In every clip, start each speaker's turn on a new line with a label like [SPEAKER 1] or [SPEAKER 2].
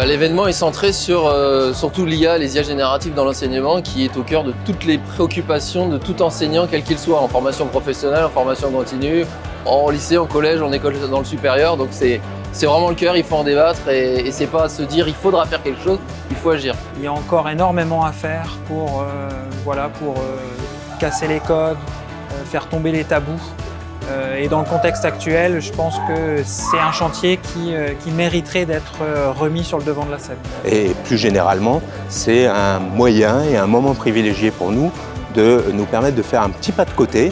[SPEAKER 1] L'événement est centré sur surtout l'IA, les IA génératives dans l'enseignement, qui est au cœur de toutes les préoccupations de tout enseignant, quel qu'il soit, en formation professionnelle, en formation continue, en lycée, en collège, en école dans le supérieur. Donc c'est vraiment le cœur, il faut en débattre et c'est pas se dire il faudra faire quelque chose, il faut agir.
[SPEAKER 2] Il y a encore énormément à faire pour casser les codes, faire tomber les tabous. Et dans le contexte actuel, je pense que c'est un chantier qui mériterait d'être remis sur le devant de la scène.
[SPEAKER 3] Et plus généralement, c'est un moyen et un moment privilégié pour nous de nous permettre de faire un petit pas de côté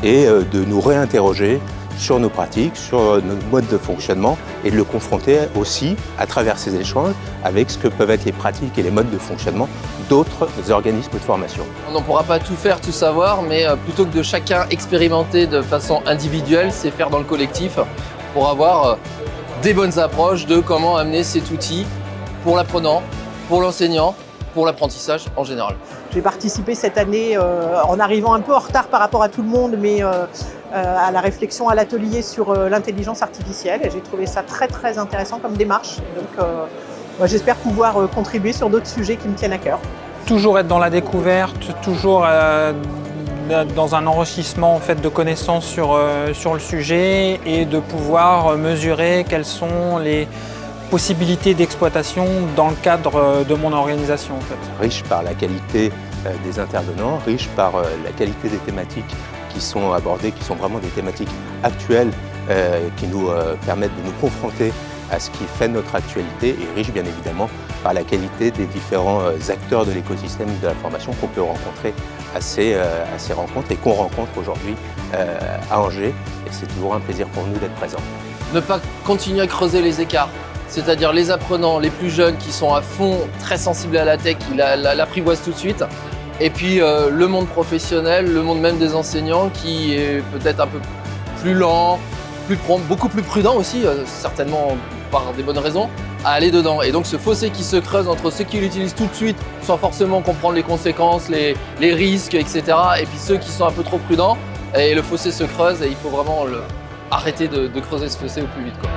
[SPEAKER 3] et de nous réinterroger sur nos pratiques, sur notre mode de fonctionnement et de le confronter aussi à travers ces échanges avec ce que peuvent être les pratiques et les modes de fonctionnement d'autres organismes de formation.
[SPEAKER 1] On ne pourra pas tout faire, tout savoir, mais plutôt que de chacun expérimenter de façon individuelle, c'est faire dans le collectif pour avoir des bonnes approches de comment amener cet outil pour l'apprenant, pour l'enseignant, pour l'apprentissage en général.
[SPEAKER 4] J'ai participé cette année en arrivant un peu en retard par rapport à tout le monde, mais à la réflexion à l'atelier sur l'intelligence artificielle. Et j'ai trouvé ça très très intéressant comme démarche. Donc j'espère pouvoir contribuer sur d'autres sujets qui me tiennent à cœur.
[SPEAKER 2] Toujours être dans la découverte, toujours dans un enrichissement en fait, de connaissances sur le sujet et de pouvoir mesurer quelles sont les possibilités d'exploitation dans le cadre de mon organisation. En fait.
[SPEAKER 3] Riche par la qualité des intervenants, riche par la qualité des thématiques qui sont abordées, qui sont vraiment des thématiques actuelles qui nous permettent de nous confronter à ce qui fait notre actualité et riche bien évidemment par la qualité des différents acteurs de l'écosystème de la formation qu'on peut rencontrer à ces rencontres et qu'on rencontre aujourd'hui à Angers. Et c'est toujours un plaisir pour nous d'être présents.
[SPEAKER 1] Ne pas continuer à creuser les écarts. C'est-à-dire les apprenants, les plus jeunes qui sont à fond, très sensibles à la tech, qui l'apprivoisent tout de suite. Et puis le monde professionnel, le monde même des enseignants qui est peut-être un peu plus lent, beaucoup plus prudent aussi, certainement par des bonnes raisons, à aller dedans. Et donc ce fossé qui se creuse entre ceux qui l'utilisent tout de suite sans forcément comprendre les conséquences, les risques, etc. Et puis ceux qui sont un peu trop prudents, et le fossé se creuse et il faut vraiment arrêter de creuser ce fossé au plus vite, quoi.